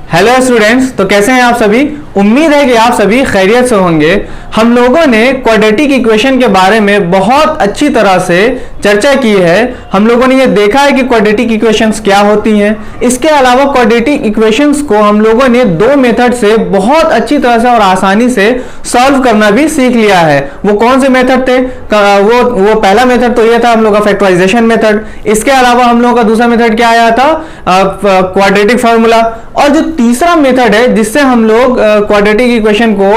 Hello students, तो कैसे हैं आप सभी। उम्मीद है कि आप सभी खैरियत से होंगे। हम लोगों ने क्वाड्रेटिक इक्वेशन के बारे में बहुत अच्छी तरह से चर्चा की है। हम लोगों ने ये देखा है कि क्वाड्रेटिक इक्वेशंस क्या होती हैं। इसके अलावा क्वाड्रेटिक इक्वेशंस को हम लोगों ने दो मेथड से बहुत अच्छी तरह से और आसानी से सॉल्व करना भी सीख लिया है। वो कौन से मेथड थे? वो पहला मेथड तो ये था हम लोग का फैक्टराइजेशन मेथड। इसके अलावा हम लोगों का दूसरा मेथड क्या आया था? Quadratic formula. और जो तीसरा मेथड है जिससे हम लोग क्वाड्रेटिक इक्वेशन को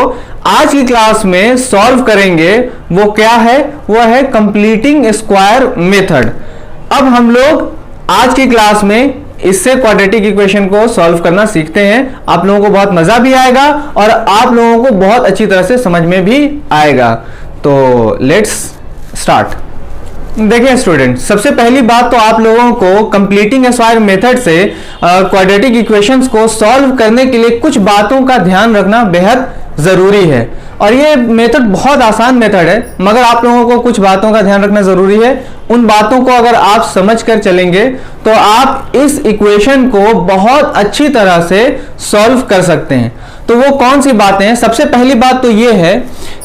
आज की क्लास में सॉल्व करेंगे, वो क्या है? वो है कंप्लीटिंग स्क्वायर मेथड। अब हम लोग आज की क्लास में इससे क्वाड्रेटिक इक्वेशन को सॉल्व करना सीखते हैं। आप लोगों को बहुत मजा भी आएगा और आप लोगों को बहुत अच्छी तरह से समझ में भी आएगा। तो लेट्स स्टार्ट। देखिए स्टूडेंट, सबसे पहली बात तो आप लोगों को कंप्लीटिंग स्क्वायर मेथड से क्वाड्रेटिक इक्वेशंस को सॉल्व करने के लिए कुछ बातों का ध्यान रखना बेहद जरूरी है। और ये मेथड बहुत आसान मेथड है, मगर आप लोगों को कुछ बातों का ध्यान रखना जरूरी है। उन बातों को अगर आप समझ कर चलेंगे तो आप इस इक्वेशन को बहुत अच्छी तरह से सॉल्व कर सकते हैं। तो वो कौन सी बातें हैं? सबसे पहली बात तो ये है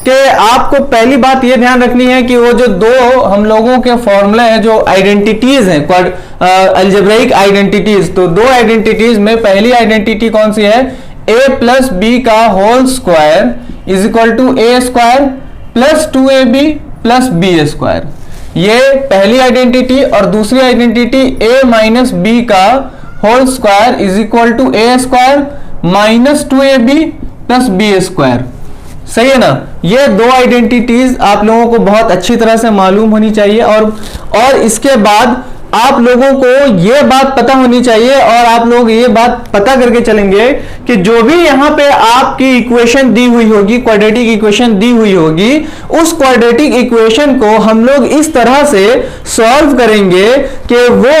कि आपको पहली बात ये ध्यान रखनी है कि वो जो दो हम लोगों के फॉर्मूले हैं, जो आइडेंटिटीज हैं, अलजेब्रिक आइडेंटिटीज, तो दो आइडेंटिटीज में पहली आइडेंटिटी कौन सी है? a प्लस बी का whole square is equal to A square plus 2ab plus B square. ये पहली आइडेंटिटी। और दूसरी आइडेंटिटी a माइनस बी का whole square is equal to A square minus 2ab plus B square. सही है ना? ये दो आइडेंटिटीज आप लोगों को बहुत अच्छी तरह से मालूम होनी चाहिए। और इसके बाद आप लोगों को ये बात पता होनी चाहिए और आप लोग ये बात पता करके चलेंगे कि जो भी यहाँ पे आपकी इक्वेशन दी हुई होगी, क्वाड्रेटिक इक्वेशन दी हुई होगी, उस क्वाड्रेटिक इक्वेशन को हम लोग इस तरह से सॉल्व करेंगे कि वो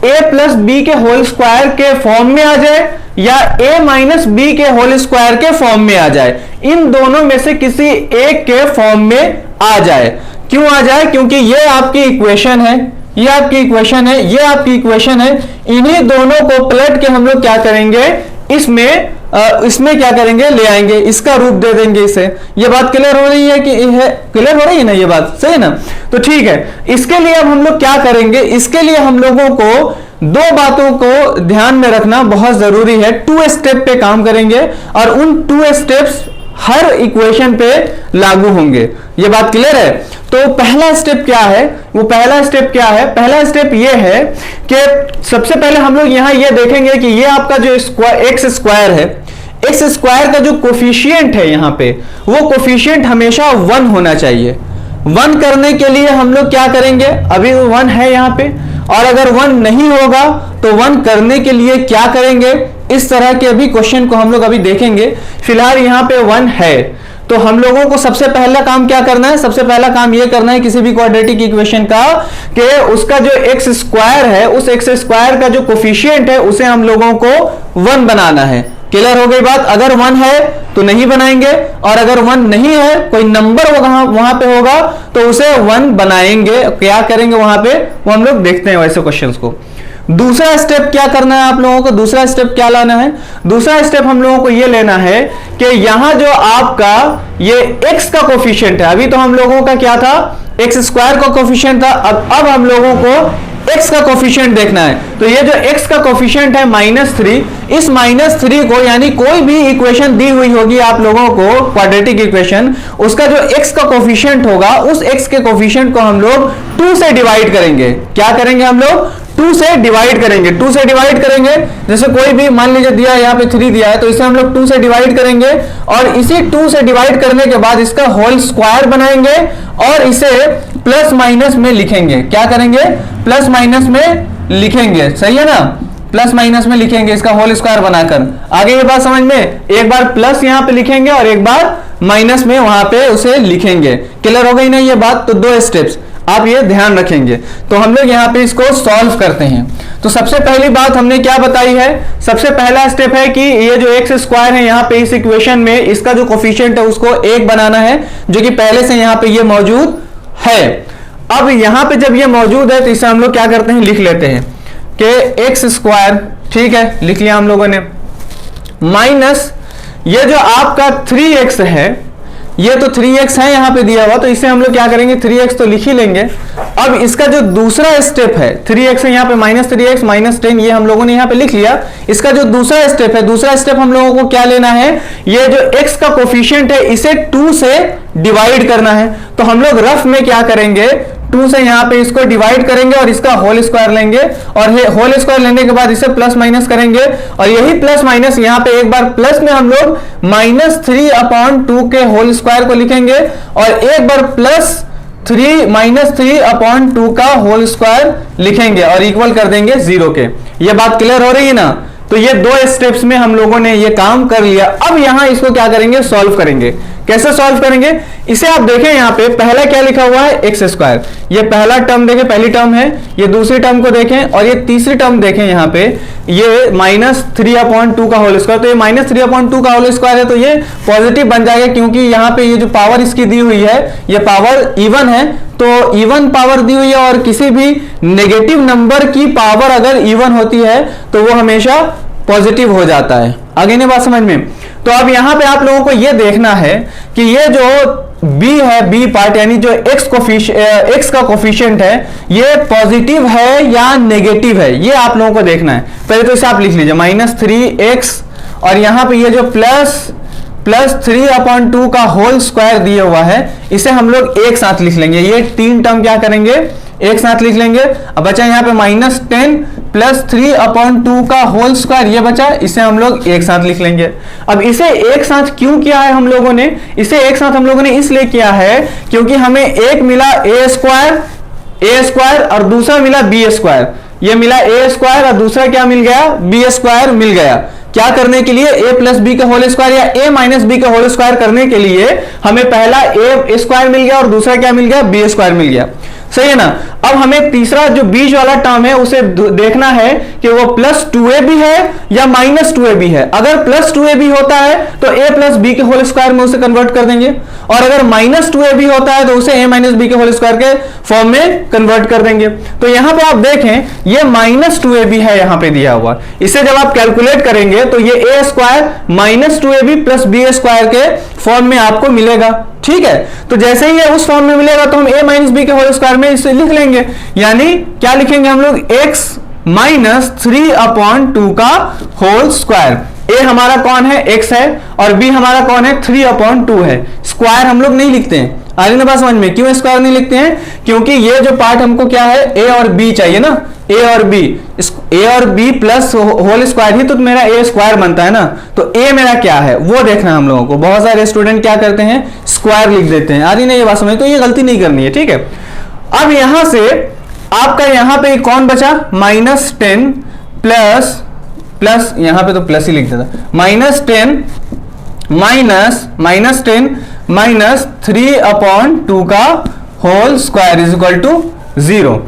a प्लस बी के होल स्क्वायर के फॉर्म में आ जाए या a माइनस बी के होल स्क्वायर के फॉर्म में आ जाए। इन दोनों में से किसी एक के फॉर्म में आ जाए। क्यों आ जाए? क्योंकि ये आपकी इक्वेशन है, ये आपकी इक्वेशन है, ये आपकी इक्वेशन है। इन्हीं दोनों को पलट के हम लोग क्या करेंगे? इसमें क्या करेंगे? ले आएंगे, इसका रूप दे देंगे इसे। ये बात क्लियर हो रही है कि क्लियर हो रही है ना? ये बात सही है ना? तो ठीक है। इसके लिए अब हम लोग क्या करेंगे? इसके लिए हम लोगों को दो बातों को ध्यान में रखना बहुत जरूरी है। 2 स्टेप पे काम करेंगे और उन 2 स्टेप्स हर इक्वेशन पे लागू होंगे। ये बात क्लियर है? तो पहला स्टेप क्या है? वो पहला स्टेप क्या है? पहला स्टेप ये है कि सबसे पहले हम लोग यहां ये देखेंगे कि ये आपका जो एक्स स्क्वायर है, एक्स स्क्वायर का जो कोफिशिएंट है यहां पे, वो कोफिशिएंट हमेशा 1 होना चाहिए। 1 करने के लिए हम लोग क्या करेंगे? अभी 1 है यहां पे, और अगर 1 नहीं होगा तो 1 करने के लिए क्या करेंगे? इस तरह के अभी क्वेश्चन को हम लोग अभी देखेंगे। फिलहाल यहां पे 1 है, तो हम लोगों को सबसे पहला काम क्या करना है? सबसे पहला काम यह करना है किसी भी क्वाड्रेटिक इक्वेशन का कि उसका जो एक्स स्क्वायर है, उस एक्स स्क्वायर का जो कोफिशिएंट है, उसे हम लोगों को 1 बनाना है। क्लियर हो गई बात? अगर 1 है तो नहीं बनाएंगे, और अगर 1 नहीं है, कोई नंबर वहां पे होगा तो उसे 1 बनाएंगे। क्या करेंगे वहां पे? वो हम लोग देखते हैं वैसे क्वेश्चंस को। दूसरा स्टेप क्या करना है आप लोगों को? दूसरा स्टेप क्या लाना है? दूसरा स्टेप हम लोगों को यह लेना है कि यहां जो आपका ये x का कोफिशिएंट है, अभी तो हम लोगों का क्या था? एक्स स्क्वायर का कोफिशिएंट था। अब हम लोगों को x का कोफिशिएंट देखना है। तो ये जो x का कोफिशिएंट है -3, इस -3 को, यानी कोई भी इक्वेशन दी हुई होगी आप लोगों को क्वाड्रेटिक इक्वेशन, उसका जो x का कोफिशिएंट होगा, उस x के कोफिशिएंट को हम लोग 2 से डिवाइड करेंगे। क्या करेंगे? हम लोग 2 से डिवाइड करेंगे। 2 से डिवाइड करेंगे, जैसे कोई भी मान लीजिए दिया है, यहाँ पे 3 दिया है, तो इसे हम लोग 2 से डिवाइड करेंगे और इसी 2 से डिवाइड करने के बाद इसका होल स्क्वायर बनाएंगे और इसे प्लस माइनस में लिखेंगे। क्या करेंगे? प्लस माइनस में लिखेंगे। सही है ना? प्लस माइनस में लिखेंगे इसका होल स्क्वायर बनाकर। आगे ये बात समझ में? एक बार प्लस यहाँ पे लिखेंगे और एक बार माइनस में वहां पे उसे लिखेंगे। क्लियर हो गई ना ये बात? तो 2 स्टेप्स आप ये ध्यान रखेंगे। तो हम लोग यहाँ पे इसको सॉल्व करते हैं। तो सबसे पहली बात हमने क्या बताई है? सबसे पहला स्टेप है कि ये जो एक्स स्क्वायर है यहाँ पे इस इक्वेशन में, इसका जो कोफिशिएंट है उसको 1 बनाना है, जो कि पहले से यहाँ पे ये मौजूद है। अब यहाँ पे जब ये मौजूद है तो इसे हम लोग क्या करते हैं? लिख लेते हैं कि एक्स स्क्वायर, ठीक है, लिख लिया हम लोगों ने। माइनस ये जो आपका 3x है, ये तो 3x है यहां पे दिया हुआ, तो इसे हम लोग क्या करेंगे, 3x तो लिख ही लेंगे। अब इसका जो दूसरा स्टेप है, 3x है यहाँ पे, माइनस 3x माइनस 10, ये हम लोगों ने यहाँ पे लिख लिया। इसका जो दूसरा स्टेप है, दूसरा स्टेप हम लोगों को क्या लेना है, ये जो x का कोफिशिएंट है इसे 2 से डिवाइड करना है। तो हम लोग रफ में क्या करेंगे, 2 से यहाँ पे इसको डिवाइड करेंगे और इसका होल स्क्वायर लेंगे, और होल स्क्वायर लेने के बाद इसे प्लस माइनस करेंगे, और यही प्लस माइनस यहाँ पे एक बार प्लस में हम लोग -3/2 के होल स्क्वायर को लिखेंगे, और एक बार -3/2 का होल स्क्वायर लिखेंगे और इक्वल कर देंगे 0 के। ये बात क्लियर हो रही है ना। तो ये 2 स्टेप्स में हम लोगों ने ये काम कर लिया। अब यहां इसको क्या करेंगे, सॉल्व करेंगे। कैसे सॉल्व करेंगे, इसे आप देखें यहाँ पे पहला क्या लिखा हुआ है, x²। ये पहला टर्म देखें, पहली टर्म है, ये दूसरी टर्म को देखें, और ये तीसरी टर्म देखें यहाँ पे, ये -3/2 का होल स्क्वायर। तो ये -3/2 का होल स्क्वायर है, तो ये पॉजिटिव बन जाएगा, क्योंकि यहाँ पे ये जो पावर इसकी दी हुई है ये पावर इवन है। तो इवन पावर दी हुई है, और किसी भी नेगेटिव नंबर की पावर अगर इवन होती है तो वो हमेशा पॉजिटिव हो जाता है। आगे नहीं बात समझ में। तो अब यहां पे आप लोगों को ये देखना है कि ये जो b है, b पार्ट यानी जो x का कोफिशिएंट है, ये पॉजिटिव है या नेगेटिव है, ये आप लोगों को देखना है। पहले तो इसे आप लिख लीजिए, -3x, और यहां पे ये जो प्लस 3/2 का होल स्क्वायर दिया हुआ है, इसे हम लोग एक साथ लिख लेंगे। ये 3 टर्म क्या करेंगे, एक साथ लिख लेंगे। अब बचा यहाँ पे -10 प्लस 3/2 का होल स्क्वायर, ये बचा, इसे हम लोग एक साथ लिख लेंगे। अब इसे एक साथ क्यों किया है हम लोगों ने, इसे एक साथ हम लोगों ने इसलिए किया है क्योंकि हमें एक मिला a² और दूसरा मिला b²। ये मिला a² और दूसरा क्या मिल गया, b² मिल गया। क्या करने के लिए, a प्लस बी का होल स्क्वायर या a माइनस बी का होल स्क्वायर करने के लिए हमें पहला a² मिल गया और दूसरा क्या मिल गया, b² मिल गया। सही है ना। अब हमें तीसरा जो बीच वाला टर्म है उसे देखना है कि वो +2ab है या -2ab है। अगर +2ab होता है तो a प्लस बी के होल स्क्वायर में उसे कन्वर्ट कर देंगे, और अगर -2ab होता है तो उसे a माइनस बी के होल स्क्वायर के फॉर्म में कन्वर्ट कर देंगे। तो यहां पे आप देखें ये -2ab है यहां पे दिया हुआ, इसे जब आप कैलकुलेट करेंगे तो ये a² -2ab प्लस b² के फॉर्म में आपको मिलेगा। ठीक है, तो जैसे ही ये उस फॉर्म में मिलेगा तो हम a माइनस बी के होल स्क्वायर में इसे लिख लेंगे, यानी क्या लिखेंगे हम लोग, x -3/2 का होल स्क्वायर। a हमारा कौन है, x है, और b हमारा कौन है, 3/2 है। स्क्वायर हम लोग नहीं लिखते हैं, आ रही ना बात समझ में। क्यों स्क्वायर नहीं लिखते हैं, क्योंकि ये जो पार्ट हमको क्या है, a और b चाहिए ना, a और b प्लस होल स्क्वायर ही तो मेरा a² बनता है ना। तो a मेरा क्या है वो देखना है हम लोगों को। बहुत सारे स्टूडेंट क्या करते हैं, स्क्वायर लिख देते हैं, आ रही ना ये बात समझ। तो ये गलती नहीं करनी है, ठीक है। अब यहां से आपका यहां पे कौन बचा, -10 प्लस यहां पे तो प्लस ही लिख देता, -10 -3/2 का whole square is equal to 0।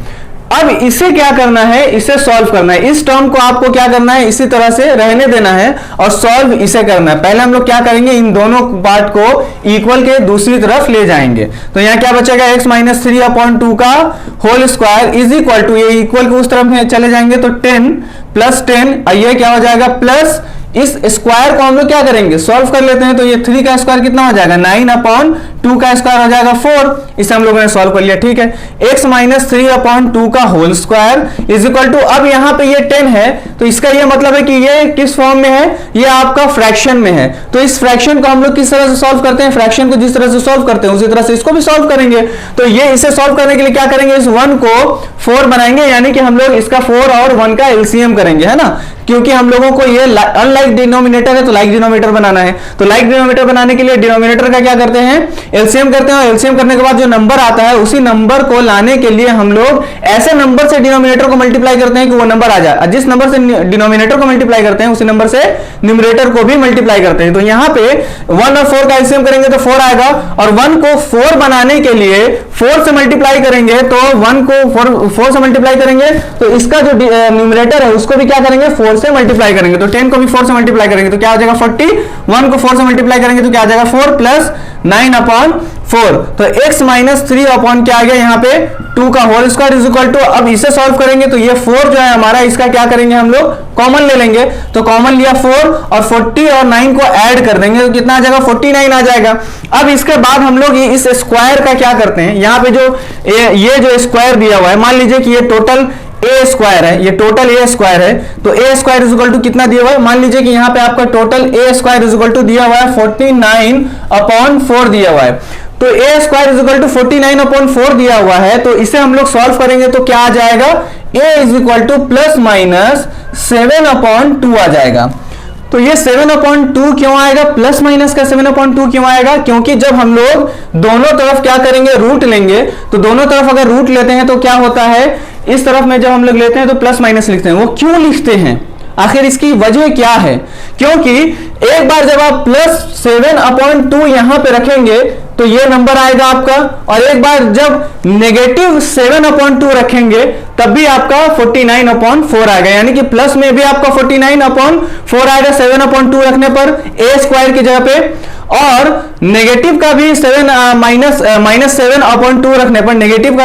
अब इसे क्या करना है, इसे सॉल्व करना है। इस टर्म को आपको क्या करना है, इसी तरह से रहने देना है और सॉल्व इसे करना है। पहले हम लोग क्या करेंगे, इन दोनों पार्ट को इक्वल के दूसरी तरफ ले जाएंगे। तो यहाँ क्या बचेगा, x -3/2 का whole square is equal to, ये इक्वल के उस तरफ चले जाएंगे तो 10 + 10, ये क्या हो जाएगा, प्लस इस स्क्वायर को हम लोग क्या करेंगे, सॉल्व कर लेते हैं। तो ये 3 का स्क्वायर कितना हो जाएगा, 9/2 का स्क्वायर हो जाएगा 4। इसे हम लोगों ने सॉल्व कर लिया, ठीक है। x -3/2 का whole square is equal to, अब यहाँ पे ये 10 है तो इसका ये मतलब है कि ये किस फॉर्म में है, ये आपका फ्रैक्शन में है। तो इस फ्रैक्शन को हम लोग किस तरह से सॉल्व करते हैं, फ्रैक्शन को जिस तरह से सॉल्व करते हैं उसी तरह से इसको भी सॉल्व करेंगे। तो ये इसे सॉल्व करने के लिए क्या करेंगे, इस 1 को 4 बनाएंगे, यानी कि हम लोग इसका 4 और 1 का एलसीएम करेंगे, है ना। क्योंकि हम लोगों को ये अनलाइक डिनोमिनेटर है तो लाइक डिनोमिनेटर बनाना है। तो लाइक डिनोमिनेटर बनाने के लिए डिनोमिनेटर का क्या करते हैं, एलसीएम करते हैं, और एलसीएम करने के बाद जो नंबर आता है उसी नंबर को लाने के लिए हम लोग ऐसे नंबर से डिनोमिनेटर को मल्टीप्लाई करते हैं कि वो नंबर आ जाए। जिस नंबर से डिनोमिनेटर को मल्टीप्लाई करते हैं उसी नंबर से न्यूमरेटर को भी मल्टीप्लाई करते हैं। तो यहाँ पे 1 और 4 का एलसीएम करेंगे तो 4 आएगा, और 1 को 4 बनाने के लिए 4 से मल्टीप्लाई करेंगे तो 1 को 4 से मल्टीप्लाई करेंगे तो इसका जो न्यूमरेटर है उसको भी क्या करेंगे, 4 से मल्टीप्लाई करेंगे। तो 10 को भी 4 से मल्टीप्लाई करेंगे तो क्या हो जाएगा 41 को 4 से मल्टीप्लाई करेंगे तो क्या आ जाएगा 4 प्लस 9/4। तो x माइनस 3 अपॉन क्या आ गया यहाँ पे 2 का whole square is equal to, अब इसे सॉल्व करेंगे तो ये 4 जो है हमारा, इसका क्या करेंगे हम लोग कॉमन ले लेंगे, तो कॉमन लिया 4 और 40 और 9 को ऐड कर देंगे तो कितना आ जाएगा 49 आ जाएगा। अब इसके बाद हम लोग इस स्क्वायर का क्या करते हैं, यहाँ पे जो ये जो स्क्वायर दिया हुआ है, मान लीजिए कि ये टोटल ए स्क्वायर है, ये टोटल ए स्क्वायर है, तो A square is equal to कितना दिया हुआ है, मान लीजिए कि यहाँ पे आपका total A square is equal to दिया हुआ है 49/4 दिया हुआ है, तो A square is equal to 49/4 दिया हुआ है, तो इसे हम लोग सॉल्व करेंगे तो क्या आ जाएगा, a is equal to plus minus 7/2 आ जाएगा। तो ये 7/2 क्यों आएगा, प्लस माइनस का 7/2 क्यों आएगा, क्योंकि जब हम लोग दोनों तरफ क्या करेंगे रूट लेंगे, तो दोनों तरफ अगर रूट लेते हैं तो क्या होता है, इस तरफ में जब हम लोग लेते हैं तो प्लस माइनस लिखते हैं। वो क्यों लिखते हैं, आखिर इसकी वजह क्या है, क्योंकि एक बार जब आप प्लस 7/2 यहां पे रखेंगे तो ये नंबर आएगा आपका, और एक बार जब नेगेटिव 7/2 रखेंगे तब भी आपका 49/4 आएगा, यानी कि प्लस में भी आपका 49/4 आएगा 7/2 रखने पर ए स्क्वायर की जगह पे, और नेगेटिव का भी माइनस 7/2 रखने पर, नेगेटिव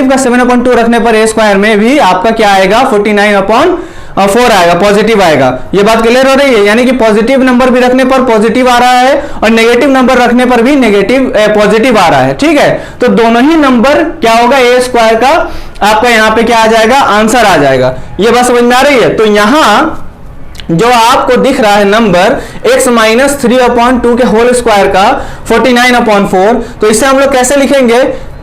का 7/2 रखने पर ए स्क्वायर में भी आपका क्या आएगा 49/4 आएगा, पॉजिटिव आएगा। ये बात क्लियर हो रही है, यानी कि पॉजिटिव नंबर भी रखने पर पॉजिटिव आ रहा है और नेगेटिव नंबर रखने पर भी नेगेटिव पॉजिटिव आ रहा है, ठीक है। तो दोनों ही नंबर क्या होगा, ए स्क्वायर का आपका यहाँ पे क्या आ जाएगा, आंसर आ जाएगा। ये बात समझ में आ रही है। तो यहां जो आपको दिख रहा है नंबर x माइनस 3/2 के होल स्क्वायर का 49/4, तो इसे हम लोग कैसे लिखेंगे,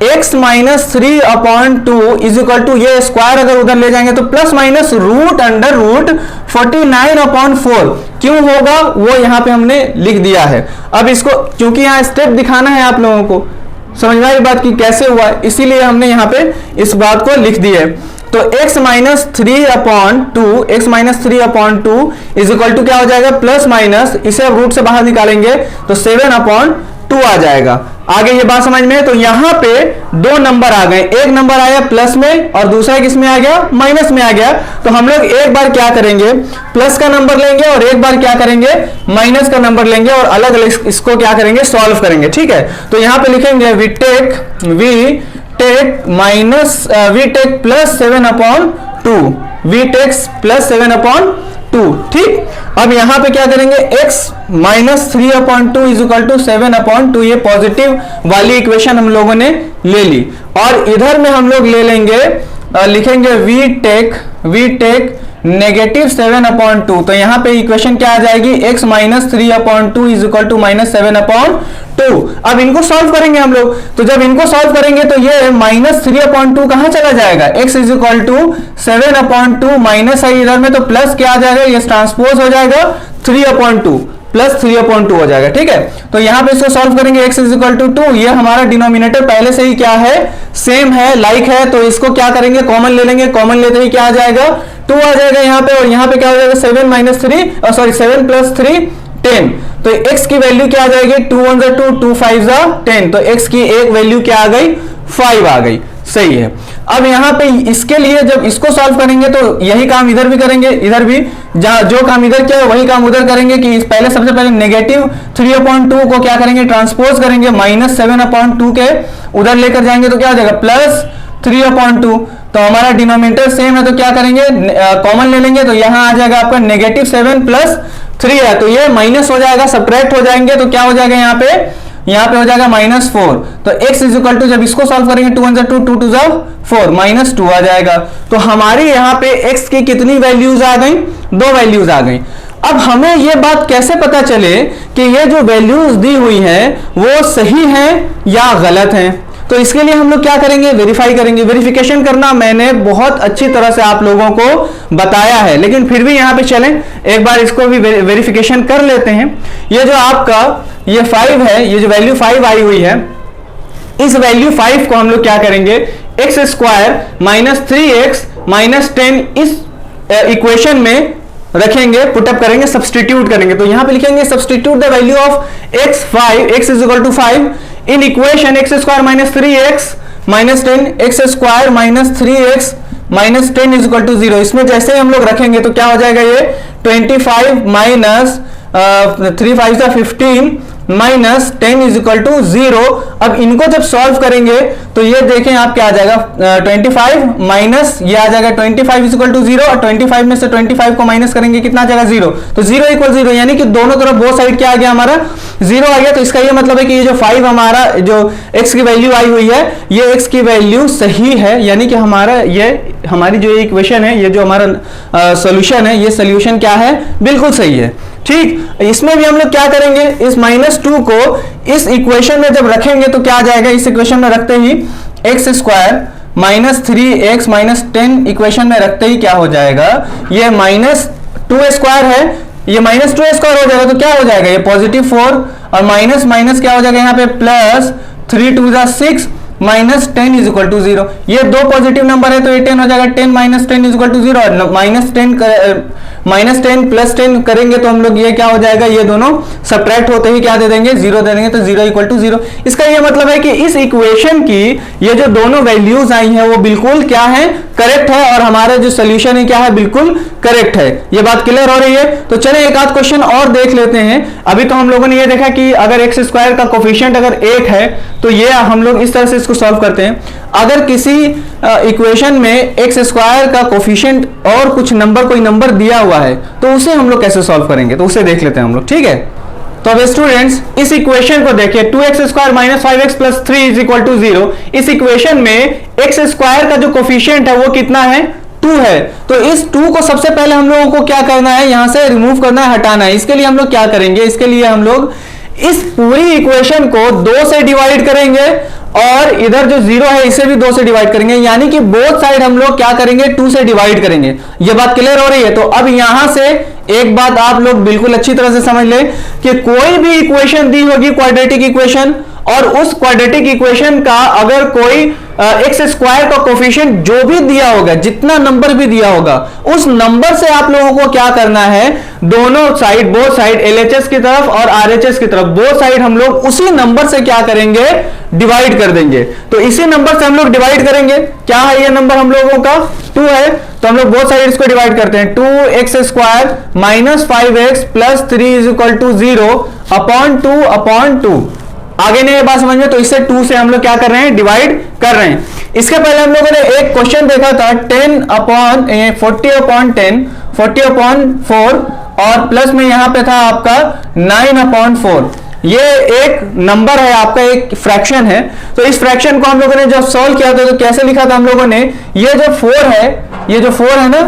x minus 3/2 is equal to, ये स्क्वायर अगर उधर ले जाएंगे तो plus minus root under root 49/4 क्यों होगा, वो यहां पे हमने लिख दिया है। अब इसको क्योंकि यहां स्टेप दिखाना है आप लोगों को, समझ में आई बात की कैसे हुआ है, इसीलिए हमने यहां पे इस बात को लिख दी है। तो x minus 3/2 is equal to क्या हो जाएगा, प्लस माइनस, इसे अब रूट से बाहर निकालेंगे तो 7/2 आ जाएगा। आगे ये बात समझ में है। तो यहां पे दो नंबर आ गए, एक नंबर आया प्लस में और दूसरा किस में आ गया, माइनस में आ गया। तो हम लोग एक बार क्या करेंगे, प्लस का नंबर लेंगे और एक बार क्या करेंगे, माइनस का नंबर लेंगे और अलग अलग इसको क्या करेंगे, सॉल्व करेंगे, ठीक है। तो यहां पे लिखेंगे we take plus 7/2, we takes plus 7/2, ठीक। अब यहां पे क्या करेंगे, x minus 3/2 is equal to 7/2, ये पॉजिटिव वाली इक्वेशन हम लोगों ने ले ली, और इधर में हम लोग ले लेंगे, लिखेंगे वी टेक नेगेटिव 7/2। तो यहां पे इक्वेशन क्या आ जाएगी, x minus 3/2 is equal to minus 7/2। अब इनको सॉल्व करेंगे हम लोग, तो जब इनको सॉल्व करेंगे तो ये माइनस 3/2 कहां चला जाएगा, x is equal to 7/2 minus है इधर में, तो प्लस क्या आ जाएगा, ये ट्रांसपोज हो जाएगा 3/2 प्लस 3/2 हो जाएगा, ठीक है। तो यहां पे इसको सॉल्व करेंगे, x इज इक्वल टू 2, ये हमारा डिनोमिनेटर पहले से ही क्या है, सेम है, लाइक है, तो इसको क्या करेंगे, कॉमन ले लेंगे, कॉमन लेते ही क्या आ जाएगा, 2 आ जाएगा यहाँ पे, और यहाँ पे क्या हो जाएगा 7 प्लस 3 10। तो x की वैल्यू क्या आ जाएगी, 2 1 2 2 5 10, तो x की एक वैल्यू क्या आ गई, 5 आ गई, सही है। अब यहाँ पे इसके लिए जब इसको सॉल्व करेंगे तो यही काम इधर भी करेंगे, इधर भी जो काम इधर किया है वही काम उधर करेंगे, कि पहले सबसे पहले नेगेटिव 3/2 को क्या करेंगे, ट्रांसपोज करेंगे, माइनस 7/2 के उधर लेकर जाएंगे तो क्या हो जाएगा, प्लस 3/2। तो हमारा डिनोमिनेटर सेम है तो क्या करेंगे, कॉमन ले लेंगे, तो यहां आ जाएगा आपका नेगेटिव 7 प्लस 3 है, तो ये माइनस हो जाएगा, सब्ट्रैक्ट हो जाएंगे, तो क्या हो जाएगा यहाँ पे हो जाएगा -4। तो x इज इक्वल टू, जब इसको सॉल्व करेंगे 2 1 2 2 2 4 -2 आ जाएगा। तो हमारी यहाँ पे x की कितनी वैल्यूज आ गई, 2 वैल्यूज आ गई। अब हमें ये बात कैसे पता चले कि ये जो वैल्यूज दी हुई है वो सही है या गलत है, तो इसके लिए हम लोग क्या करेंगे, वेरीफाई करेंगे। वेरिफिकेशन करना मैंने बहुत अच्छी तरह से आप लोगों को बताया है, लेकिन फिर भी यहाँ पे चलें एक बार इसको भी वेरिफिकेशन कर लेते हैं। ये जो आपका ये 5 है, ये जो वैल्यू 5 आई हुई है, इस वैल्यू 5 को हम लोग क्या करेंगे, x square minus 3x minus 10 इस इक्वेशन में रखेंगे, पुटअप करेंगे, सब्सटीट्यूट करेंगे। तो यहां पे लिखेंगे substitute the value of x is equal to 5 in equation x square minus 3x minus 10 x square minus 3x minus 10 is equal to 0। इसमें जैसे ही हम लोग रखेंगे तो क्या हो जाएगा, ये 25 minus 3 5 15 minus 10 is equal to 0। अब इनको जब सॉल्व करेंगे तो ये देखें आप क्या आ जाएगा, 25 माइनस ये आ जाएगा 25 इज इक्वल टू 0, और 25 में से 25 को माइनस करेंगे कितना आ जाएगा 0, तो 0 इक्वल 0, यानी कि दोनों तरफ बोथ साइड क्या आ गया हमारा 0 आ गया। तो इसका ये मतलब है कि ये जो 5 हमारा जो x की वैल्यू आई हुई है ये x की वैल्यू सही है, यानी कि हमारा ये हमारी जो इक्वेशन है, ये जो हमारा सॉल्यूशन है, ये सॉल्यूशन क्या है, बिल्कुल सही है। ठीक, इसमें भी हम लोग क्या करेंगे, इस -2 को इस इक्वेशन में जब रखेंगे तो क्या आ जाएगा, इस इक्वेशन में रखते ही x square minus 3x minus 10 equation में रखते ही क्या हो जाएगा, ये -2 स्क्वायर है, ये -2 स्क्वायर हो जाएगा तो क्या हो जाएगा, ये पॉजिटिव 4 और माइनस माइनस क्या हो जाएगा यहाँ पे plus 3 2 6 minus 10 is equal to 0। ये दो पॉजिटिव नंबर है तो ये 10 हो जाएगा, 10 माइनस 10 इज इक्वल टू 0, और माइनस 10 प्लस 10 करेंगे तो हम लोग ये क्या हो जाएगा, ये दोनों सब्ट्रैक्ट होते ही क्या दे देंगे, 0 दे देंगे, तो 0 इक्वल टू 0। इसका ये मतलब है कि इस इक्वेशन की ये जो दोनों वैल्यूज आई हैं वो बिल्कुल क्या है, करेक्ट है, और हमारा जो सोल्यूशन है क्या है, बिल्कुल करेक्ट है। ये बात क्लियर हो रही है। तो चले एक आध क्वेश्चन और देख लेते हैं। अभी तो हम लोगों ने ये देखा कि अगर एक्स स्क्वायर का कोफिशिएंट अगर 8 है तो ये हम लोग इस तरह से इसको सॉल्व करते हैं। अगर किसी इक्वेशन में एक्स स्क्वायर का कोफिशिएंट और कुछ नंबर, कोई नंबर दिया हुआ है तो उसे हम लोग कैसे सॉल्व करेंगे, तो उसे देख लेते हैं हम लोग। ठीक है, तो अब स्टूडेंट्स इस इक्वेशन को देखिए, 2x square minus 5x plus 3 is equal to 0। इस इक्वेशन में एक्स स्क्वायर का जो कोफिशिएंट है वो कितना है, 2 है। तो इस 2 को सबसे पहले हम लोगों को क्या करना है, यहां से रिमूव करना है, हटाना है। इसके लिए हम लोग क्या करेंगे, इसके लिए हम लोग इस पूरी इक्वेशन को 2 से डिवाइड करेंगे और इधर जो 0 है इसे भी 2 से डिवाइड करेंगे, यानी कि बोथ साइड हम लोग क्या करेंगे, 2 से डिवाइड करेंगे। ये बात क्लियर हो रही है। तो अब यहां से एक बात आप लोग बिल्कुल अच्छी तरह से समझ लें कि कोई भी इक्वेशन दी होगी क्वाड्रेटिक इक्वेशन, और उस क्वाड्रेटिक इक्वेशन का अगर कोई एक्स स्क्वायर का कोफिशिएंट जो भी दिया होगा, जितना नंबर भी दिया होगा, उस नंबर से आप लोगों को क्या करना है, दोनों साइड, बोथ साइड, एलएचएस की तरफ और आरएचएस की तरफ, बोथ साइड हम लोग उसी नंबर से क्या करेंगे, डिवाइड कर देंगे। तो इसी नंबर से हम लोग डिवाइड करेंगे। क्या है ये नंबर हम लोगों का, 2 है, तो हम लोग बोथ साइड इसको डिवाइड करते हैं। 2x square minus 5x plus 3 is equal to 0 upon 2। आगे नहीं ये बात समझ में, तो इससे 2 से हम लोग क्या कर रहे हैं, डिवाइड कर रहे हैं। इसके पहले हम लोगों ने एक क्वेश्चन देखा था 40 अपॉन 10, 40 अपॉन 4, और प्लस में यहां पे था आपका 9 अपॉन 4। ये एक नंबर है आपका, एक फ्रैक्शन है। तो इस फ्रैक्शन को हम लोगों ने जब सॉल्व किया था तो कैसे लिखा था हम लोगों ने, ये जो 4 है, ये जो 4 है ना,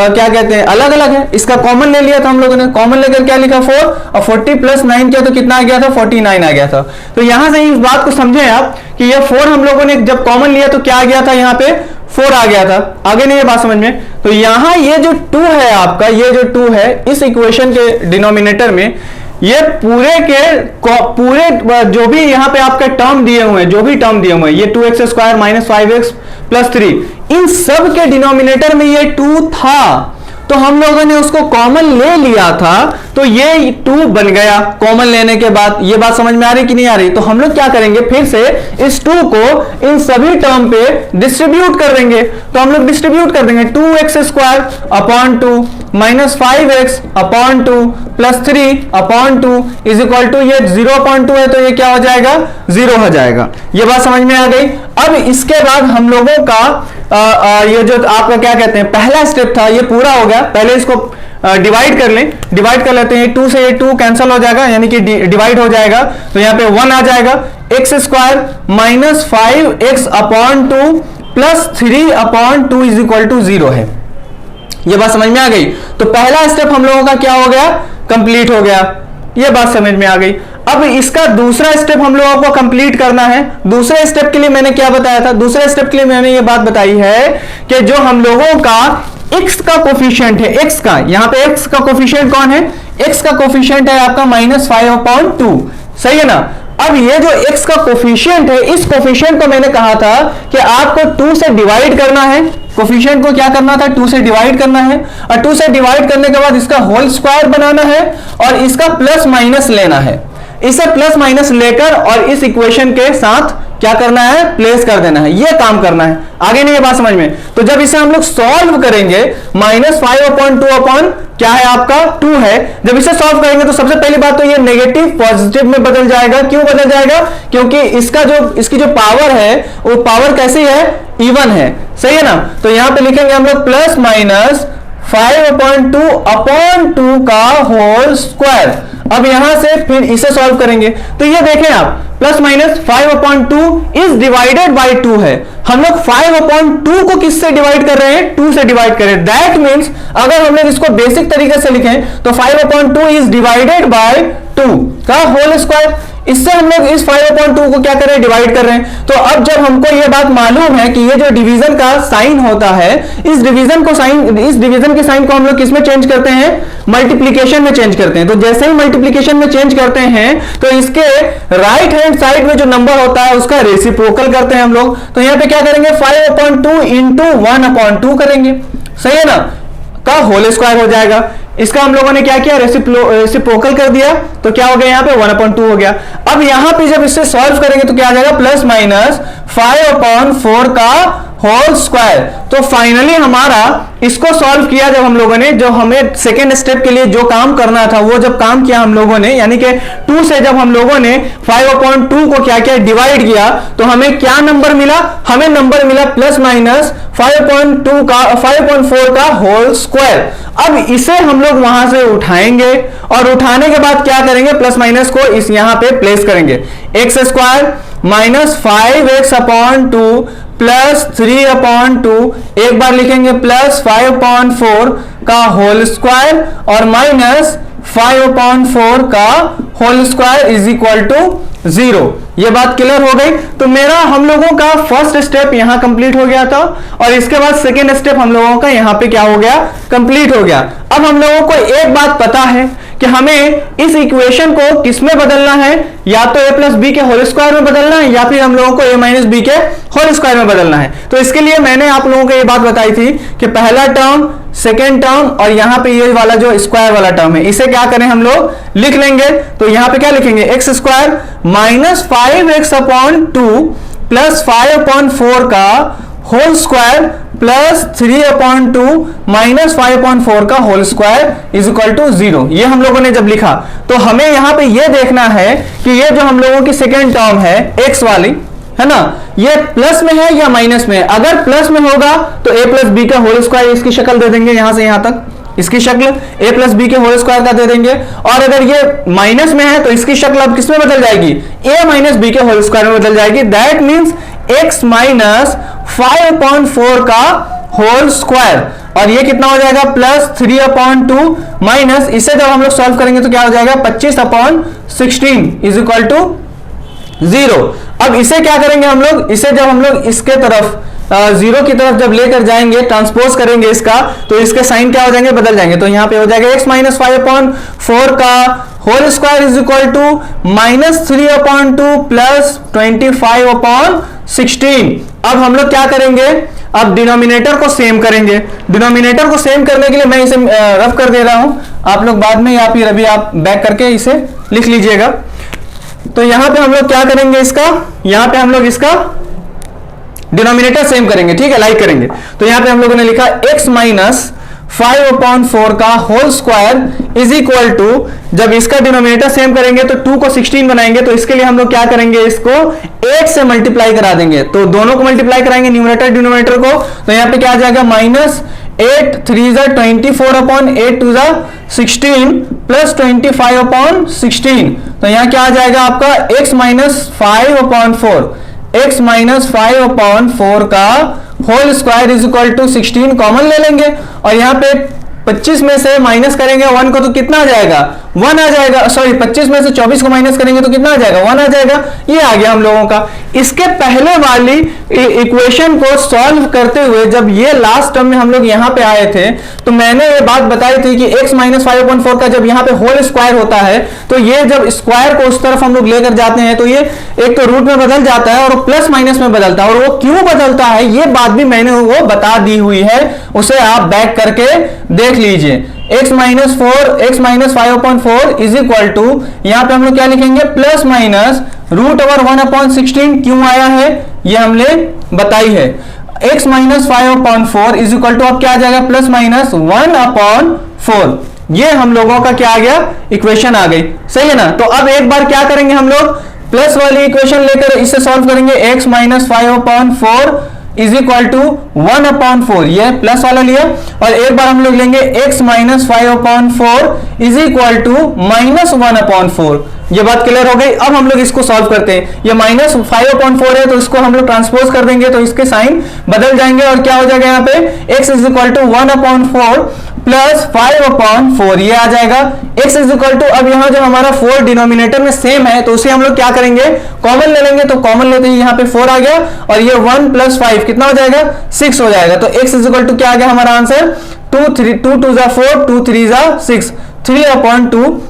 क्या कहते हैं, अलग अलग है, इसका कॉमन ले लिया था हम लोगों ने। कॉमन लेकर क्या लिखा 4, और 40 प्लस 9 किया तो कितना आ गया था, 49 आ गया था। तो यहां से इस बात को समझें आप कि ये 4 हम लोगों ने जब कॉमन लिया तो क्या आ गया था, यहाँ पे 4 आ गया था। आगे नहीं ये बात समझ में। तो यहां ये जो 2 है आपका, ये जो 2 है इस इक्वेशन के डिनोमिनेटर में, ये पूरे जो भी यहाँ पे आपके टर्म दिए हुए हैं, जो भी टर्म दिए हुए हैं, ये 2x square minus 5x plus 3, इन सब के डिनोमिनेटर में ये 2 था, तो हम लोगों ने उसको कॉमन ले लिया था, तो ये 2 बन गया कॉमन लेने के बाद। ये बात समझ में आ रही कि नहीं आ रही। तो हम लोग क्या करेंगे, फिर से इस 2 को इन सभी टर्म पे डिस्ट्रीब्यूट कर देंगे। तो हम लोग डिस्ट्रीब्यूट कर देंगे 2x square upon 2 minus 5x upon 2 plus 3 upon 2 is equal to, ये 0.2 है तो ये क्या हो जाएगा, 0 हो जाएगा। ये बात समझ में आ गई। अब इसके बाद हम लोगों का ये जो आपका क्या कहते हैं पहला स्टेप था, ये पूरा हो गया। पहले इसको डिवाइड कर लें, डिवाइड कर लेते हैं। 2 से ये 2 कैंसिल हो जाएगा, यानी कि डिवाइड हो जाएगा, तो यहाँ पे 1 आ जाएगा। X square minus 5x upon 2 plus 3 upon 2 is equal to 0 है। ये बात समझ में आ गई। तो पहला स्टेप हम लोगों का क्या हो गया, कंप्लीट हो गया। ये बात समझ में आ गई। अब इसका दूसरा स्टेप हम लोगों को कंप्लीट करना है। दूसरे स्टेप के लिए मैंने क्या बताया था, दूसरे स्टेप के लिए मैंने ये बात बताई है कि जो हम लोगों का x का कोफिशिएंट है, x का, यहां पे x का कोफिशिएंट कौन है, x का कोफिशिएंट है आपका -5/2, सही है ना। अब ये जो x का कोफिशिएंट है, इस कोफिशिएंट को मैंने कहा था कि आपको 2 से डिवाइड करना है। कोफिशिएंट को क्या करना था, 2 से डिवाइड करना है, और 2 से डिवाइड करने के बाद इसका होल स्क्वायर बनाना है और इसका प्लस माइनस लेना है। इसे प्लस माइनस लेकर और इस इक्वेशन के साथ क्या करना है, प्लेस कर देना है। ये काम करना है। आगे नहीं ये बात समझ में। तो जब इसे हम लोग सॉल्व करेंगे -5/2 अपॉन क्या है आपका 2 है। जब इसे सॉल्व करेंगे तो सबसे पहली बात तो ये नेगेटिव पॉजिटिव में बदल जाएगा। क्यों बदल जाएगा? क्योंकि इसकी जो पावर है वो पावर कैसी है? इवन है, सही है ना। तो यहां पे लिखेंगे हम लोग प्लस माइनस 5/2 का होल स्क्वायर। अब यहां से फिर इसे सॉल्व करेंगे तो ये देखें आप, plus minus 5/2 is divided by 2 है। हम लोग 5/2 को किससे डिवाइड कर रहे हैं? 2 से डिवाइड कर रहे हैं। दैट मीन्स अगर हम लोग इसको बेसिक तरीके से लिखें तो 5/2 इज डिवाइडेड बाय 2 का होल स्क्वायर। इससे हम लोग इस 5/2 को क्या कर रहे हैं? डिवाइड कर रहे हैं। तो अब जब हमको ये बात मालूम है कि ये जो डिवीजन का साइन होता है, इस डिवीजन के साइन को हम लोग किसमें चेंज करते हैं? मल्टीप्लीकेशन में चेंज करते हैं। तो जैसे ही मल्टीप्लीकेशन में चेंज करते हैं तो इसके राइट हैंड साइड में जो नंबर होता है उसका रेसिप्रोकल करते हैं हम लोग। तो यहां पे क्या करेंगे? 5/2 इंटू 1/2 करेंगे, सही है ना, का होल स्क्वायर हो जाएगा। इसका हम लोगों ने क्या किया? रेसिप्रोकल कर दिया। तो क्या हो गया? यहाँ पे 1/2 हो गया। अब यहां पे जब इससे सॉल्व करेंगे तो क्या आ जाएगा? प्लस माइनस 5/4 का होल स्क्वायर। तो फाइनली हमारा इसको सॉल्व किया जब हम लोगों ने, जो हमें सेकेंड स्टेप के लिए जो काम करना था वो जब काम किया हम लोगों ने, यानी कि 2 से जब हम लोगों ने 5/2 को क्या किया? डिवाइड किया, तो हमें क्या नंबर मिला? हमें नंबर मिला प्लस माइनस 5.4 का होल स्क्वायर। अब इसे हम लोग वहां से उठाएंगे और उठाने के बाद क्या करेंगे? प्लस माइनस को इस यहां पे प्लेस करेंगे। X square minus 5x/2 plus 3/2, एक बार लिखेंगे प्लस 5/4 का होल स्क्वायर और माइनस 5/4 का whole square is equal to 0। ये बात क्लियर हो गई। तो मेरा हम लोगों का फर्स्ट स्टेप यहां कंप्लीट हो गया था और इसके बाद सेकेंड स्टेप हम लोगों का यहां पे क्या हो गया? कंप्लीट हो गया। अब हम लोगों को एक बात पता है कि हमें इस इक्वेशन को किसमें बदलना है? या तो a प्लस बी के होल स्क्वायर में बदलना है या फिर हम लोगों को a माइनस बी के होल स्क्वायर में बदलना है। तो इसके लिए मैंने आप लोगों को ये बात बताई थी कि पहला टर्म, सेकेंड टर्म और यहां पे ये वाला जो स्क्वायर वाला टर्म है इसे क्या करें? हम लोग लिख लेंगे। तो यहां पे क्या लिखेंगे? X square minus 5x/2 plus 5/4 का होल स्क्वायर प्लस 3/2 माइनस 5/4 का whole square is equal to 0। ये हम लोगों ने जब लिखा तो हमें यहां पे ये देखना है कि ये जो हम लोगों की सेकेंड टर्म है एक्स वाली, है ना, ये प्लस में है या माइनस में है। अगर प्लस में होगा तो a प्लस बी का होल स्क्वायर इसकी शक्ल दे देंगे, यहां से यहां तक इसकी शक्ल a प्लस बी के होल स्क्वायर का दे देंगे। और अगर ये माइनस में है तो इसकी शक्ल अब किसमें बदल जाएगी? a माइनस बी के होल स्क्वायर में बदल जाएगी। दैट मीन्स x माइनस 5/4 का होल स्क्वायर। और ये कितना हो जाएगा? प्लस 3/2 माइनस, इसे जब हम लोग सॉल्व करेंगे तो क्या हो जाएगा? 25/16 इज इक्वल टू 0। अब इसे क्या करेंगे हम लोग? इसे जब हम लोग इसके तरफ 0 की तरफ जब लेकर जाएंगे, ट्रांसपोज करेंगे इसका, तो इसके साइन क्या हो जाएंगे? बदल जाएंगे। तो यहां पे हो जाएगा x माइनस 5/4 का whole square is equal to minus 3/2 plus 25/16। अब हम लोग क्या करेंगे? अब डिनोमिनेटर को सेम करेंगे। डिनोमिनेटर को सेम करने के लिए मैं इसे रफ कर दे रहा हूं, आप लोग बाद में या फिर अभी आप बैक करके इसे लिख लीजिएगा। तो यहां पे हम लोग क्या करेंगे? इसका यहां पे हम लोग इसका डिनोमिनेटर सेम करेंगे, ठीक है, लाइक करेंगे। तो यहां पे हम लोगों ने लिखा x माइनस 5/4 का whole square is equal to, जब इसका डिनोमिनेटर सेम करेंगे तो 2 को 16 बनाएंगे। तो इसके लिए हम लोग क्या करेंगे? इसको 8 से मल्टीप्लाई करा देंगे। तो दोनों को मल्टीप्लाई कराएंगे, न्यूमरेटर डिनोमिनेटर को। तो यहां पे क्या आ जाएगा? Minus 8 3 24/8 2 16 plus 25/16। तो यहां क्या आ जाएगा आपका? x माइनस 5/4 का whole square is equal to 16 common ले लेंगे और यहां पे 25 में से माइनस करेंगे 1 को तो कितना आ जाएगा? 1 आ जाएगा। सॉरी, 25 में से 24 को माइनस करेंगे तो कितना आ जाएगा? 1 आ जाएगा। ये आ गया हम लोगों का। इसके पहले वाली इक्वेशन को सॉल्व करते हुए जब ये लास्ट टर्म में हम लोग यहां पे आए थे तो मैंने ये बात बताई थी कि x माइनस 5/4 का जब यहां पे होल स्क्वायर होता है तो ये जब स्क्वायर को उस तरफ हम लोग लेकर जाते हैं तो ये एक तो रूट में बदल जाता है और प्लस माइनस में बदलता है। और वो क्यों बदलता है ये बात भी मैंने वो बता दी हुई है, उसे आप बैक करके देख लीजिए। x minus 5/4 is equal to, यहां पे हम लोग क्या लिखेंगे? प्लस माइनस √1/16 क्यों आया है ये हमने बताई है। x minus 5/4 is equal to अब क्या आ जाएगा? Plus minus 1/4। ये हम लोगों का क्या आ गया, इक्वेशन आ गई, सही है ना। तो अब एक बार क्या करेंगे हम लोग, प्लस वाली इक्वेशन लेकर इसे सॉल्व करेंगे, x minus 5/4 is equal to 1/4, ये प्लस वाला लिया, और एक बार हम लोग लेंगे x minus 5/4 is equal to -1/4। ये बात क्लियर हो गई। अब हम लोग इसको सॉल्व करते हैं, ये -5/4 है तो इसको हम लोग ट्रांसपोज कर देंगे तो इसके साइन बदल जाएंगे और क्या हो जाएगा यहाँ पे x is equal to 1/4 plus 5/4 ये आ जाएगा। x इज इक्वल टू, अब यहाँ जो हमारा 4 डिनोमिनेटर में सेम है तो उसे हम लोग क्या करेंगे, कॉमन ले लेंगे, तो कॉमन लेते ही यहाँ पे 4 आ गया और ये 1 प्लस 5 कितना हो जाएगा, 6 हो जाएगा। तो x इज इक्वल टू क्या आ गया हमारा आंसर, 2 2 जा 4 2 3 जा 6 3/2,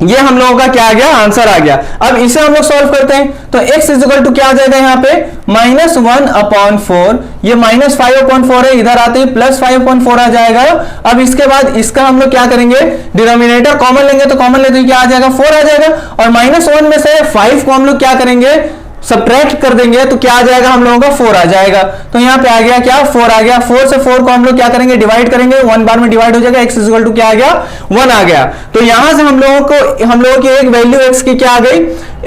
ये हम लोगों का क्या आ गया, आंसर आ गया। अब इसे हम लोग सॉल्व करते हैं तो x इज इक्वल टू क्या आ जाएगा यहाँ पे, -1/4, ये -5/4 है, इधर आते ही +5/4 आ जाएगा। अब इसके बाद इसका हम लोग क्या करेंगे, डिनोमिनेटर कॉमन लेंगे, तो कॉमन लेते ही क्या आ जाएगा, 4 आ जाएगा, और -1 में से 5 को हम लोग क्या करेंगे, सब्ट्रैक्ट कर देंगे तो क्या आ जाएगा हम लोगों का, 4 आ जाएगा। तो यहाँ पे आ गया क्या, 4 आ गया। 4 से 4 को हम लोग क्या करेंगे, डिवाइड करेंगे, 1 बार में डिवाइड हो जाएगा, x इज इक्वल टू क्या आ गया, 1 आ गया। तो यहां से हम लोगों की एक वैल्यू x की क्या आ गई,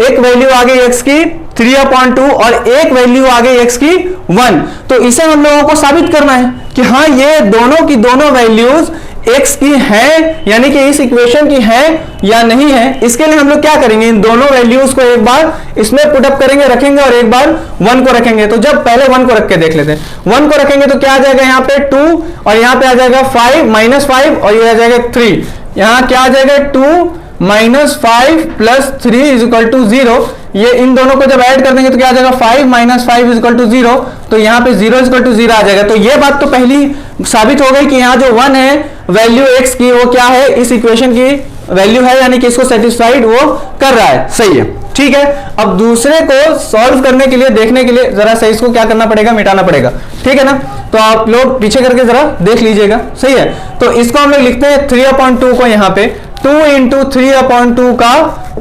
एक वैल्यू आ गई x की 3/2 और एक वैल्यू आ गई x की 1। तो इसे हम लोगों को साबित करना है कि हाँ ये दोनों की दोनों वैल्यूज x की है, यानी कि इस इक्वेशन की है या नहीं है। इसके लिए हम लोग क्या करेंगे, इन दोनों वैल्यूज को एक बार इसमें पुट अप करेंगे, रखेंगे, और एक बार 1 को रखेंगे। तो जब पहले 1 को रख के देख लेते हैं, 1 को रखेंगे तो क्या आ जाएगा यहाँ पे 2, और यहाँ पे आ जाएगा 5 और ये आ जाएगा 3। यहाँ क्या आ जाएगा 2 -5 प्लस 3 इज इक्वल टू 0। ये इन दोनों को जब ऐड कर देंगे तो क्या आ जाएगा, 5 - 5 इज इक्वल टू 0। तो यहाँ पे 0 इज इक्वल टू 0 आ जाएगा। तो ये बात तो पहली साबित हो गई कि यहाँ जो 1 है वैल्यू x की, वो क्या है, इस इक्वेशन की वैल्यू है, यानी कि इसको सेटिस्फाइड वो कर रहा है, सही है, ठीक है। अब दूसरे को सॉल्व करने के लिए, देखने के लिए जरा से इसको क्या करना पड़ेगा, मिटाना पड़ेगा, ठीक है ना। तो आप लोग पीछे करके जरा देख लीजिएगा, सही है। तो इसको हम लोग लिखते हैं 3/2 को यहाँ पे 2 × 3/2 का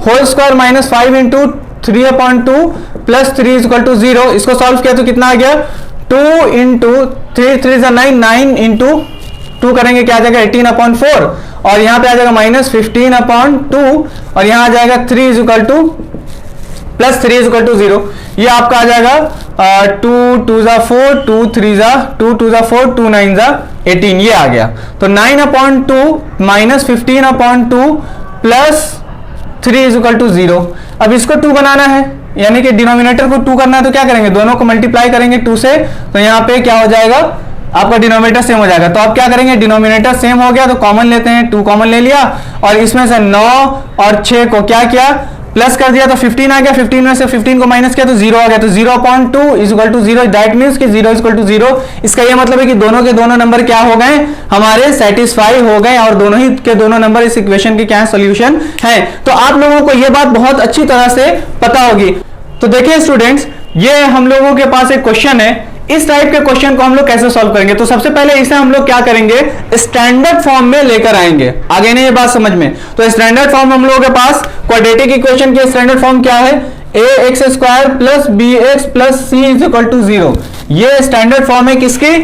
whole square minus 5 × 3/2 plus 3 is equal to 0। इसको सॉल्व किया तो कितना आ गया, 2 × 3 3 is 9 9 × 2 करेंगे क्या आ जाएगा 18/4, और यहाँ पे आ जाएगा -15/2, और यहाँ आ जाएगा 3 is equal to plus 3 is equal to 0। ये आपका आ जाएगा 2 2 जा 4 2 3 जा 2 2 जा 4 2 9 जा 18, ये आ गया। तो 9/2 -15/2 प्लस 3 इज इक्वल टू 0। अब इसको 2 बनाना है, यानी कि डिनोमिनेटर को 2 करना है, तो क्या करेंगे, दोनों को मल्टीप्लाई करेंगे 2 से, तो यहाँ पे क्या हो जाएगा, आपका डिनोमिनेटर सेम हो जाएगा। तो आप क्या करेंगे, डिनोमिनेटर सेम हो गया तो कॉमन लेते हैं, 2 कॉमन ले लिया, और इसमें से 9 और 6 को क्या किया, प्लस कर दिया तो 15 आ गया, 15 में से 15 को माइनस किया तो 0 आ गया। तो 0/2 is equal to 0, that means कि 0 इज इक्वल टू 0। इसका ये मतलब है कि दोनों के दोनों नंबर क्या हो गए, हमारे सेटिस्फाई हो गए, और दोनों ही के दोनों नंबर इस इक्वेशन के क्या है, सोल्यूशन है। तो आप लोगों को ये बात बहुत अच्छी तरह से पता होगी। तो देखिए स्टूडेंट्स, ये हम लोगों के पास एक क्वेश्चन है, इस टाइप के क्वेश्चन को हम लोग कैसे सॉल्व करेंगे। तो सबसे पहले इसे हम लोग क्या करेंगे, स्टैंडर्ड फॉर्म में लेकर आएंगे। आगे नहीं ये बात समझ में। तो स्टैंडर्ड फॉर्म हम लोगों के पास क्वाड्रेटिक इक्वेशन की स्टैंडर्ड फॉर्म क्या है, ax² plus bx plus c is equal to 0। ये स्टैंडर्ड फॉर्म है किसकी,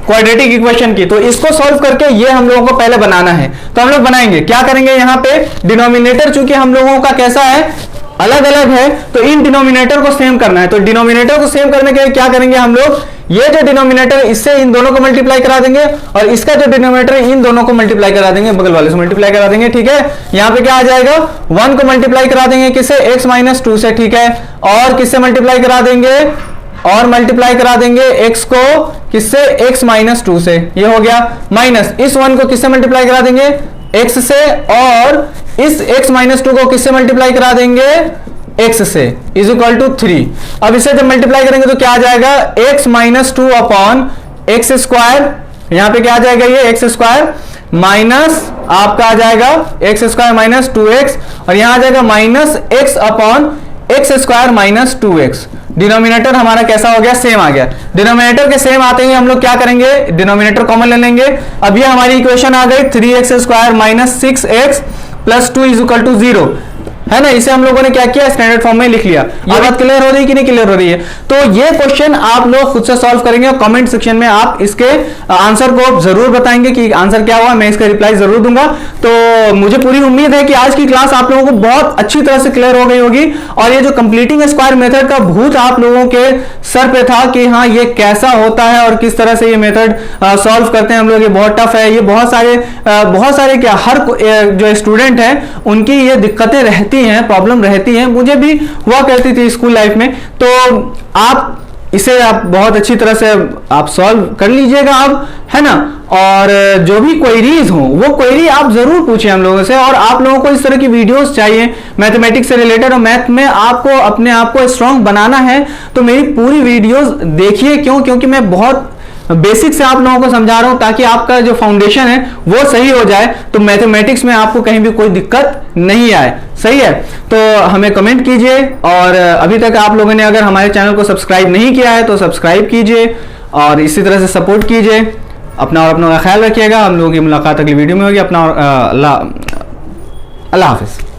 क्वाड्रेटिक इक्वेशन की। तो इसको सॉल्व करके ये हम लोगों को पहले बनाना है। तो हम लोग बनाएंगे, क्या करेंगे, यहाँ पे डिनोमिनेटर चूंकि हम लोगों का कैसा है, अलग अलग है, तो इन डिनोमिनेटर को सेम करना है। तो डिनोमिनेटर को सेम करने के लिए क्या करेंगे हम लोग, ये जो डिनोमिनेटर इससे इन दोनों को मल्टीप्लाई करा देंगे, और इसका जो डिनोमिनेटर इन दोनों को मल्टीप्लाई करा देंगे, बगल वाले से मल्टीप्लाई करा देंगे, ठीक है। यहाँ पे क्या आ जाएगा, 1 को मल्टीप्लाई करा देंगे किससे, x - 2 से, ठीक है। और किससे मल्टीप्लाई करा देंगे, और मल्टीप्लाई करा देंगे x को किससे, x - 2 से, ये हो गया। माइनस इस 1 को किससे मल्टीप्लाई करा देंगे, x से, और इस x - 2 को किससे मल्टीप्लाई करा देंगे, x से, इज इक्वल टू 3। अब इसे जब मल्टीप्लाई करेंगे तो क्या आ जाएगा, x - 2 अपॉन x², यहां पे क्या आ जाएगा, ये x² माइनस आपका आ जाएगा x² माइनस 2x, और यहां आ जाएगा minus x upon x² minus 2x। Denominator हमारा कैसा हो गया, सेम आ गया। डिनोमिनेटर के सेम आते ही हम लोग क्या करेंगे, डिनोमिनेटर कॉमन ले लेंगे। अब ये हमारी इक्वेशन आ गई 3x² minus 6x plus 2 is equal to 0, है ना, इसे हम लोगों ने क्या किया, स्टैंडर्ड फॉर्म में लिख लिया। ये बात क्लियर हो रही है कि नहीं क्लियर हो रही है? तो ये क्वेश्चन आप लोग खुद से सॉल्व करेंगे और कमेंट सेक्शन में आप इसके आंसर को जरूर बताएंगे कि आंसर क्या हुआ, मैं इसका रिप्लाई जरूर दूंगा। तो मुझे पूरी उम्मीद है कि आज की क्लास आप लोगों को बहुत अच्छी तरह से क्लियर हो गई होगी और ये जो कंप्लीटिंग स्क्वायर मेथड का भूत आप लोगों के सर पे था कि हाँ ये कैसा होता है और किस तरह से ये मेथड सॉल्व करते हैं हम लोग, ये बहुत टफ है, ये बहुत सारे क्या हर जो स्टूडेंट है उनकी ये दिक्कतें रहती हैं, प्रॉब्लम रहती हैं, मुझे भी हुआ करती थी स्कूल लाइफ में। तो आप इसे आप बहुत अच्छी तरह से आप सॉल्व कर लीजिएगा अब, है ना। और जो भी क्वेरीज हो वो क्वेरी आप जरूर पूछें हम लोगों से। और आप लोगों को इस तरह की वीडियोस चाहिए मैथमेटिक्स से रिलेटेड और मैथ में आपको अपने आप को स्ट्रांग बनाना है तो मेरी पूरी वीडियोस देखिए। क्योंकि मैं बहुत बेसिक से आप लोगों को समझा रहा हूं ताकि आपका जो फाउंडेशन है वो सही हो जाए, तो मैथमेटिक्स में आपको कहीं भी कोई दिक्कत नहीं आए। सही है, तो हमें कमेंट कीजिए और अभी तक आप लोगों ने अगर हमारे चैनल को सब्सक्राइब नहीं किया है तो सब्सक्राइब कीजिए और इसी तरह से सपोर्ट कीजिए। अपना और अपना ख्याल रखिएगा। हम लोगों की मुलाकात अगली वीडियो में होगी। अपना अल्लाह हाफिज।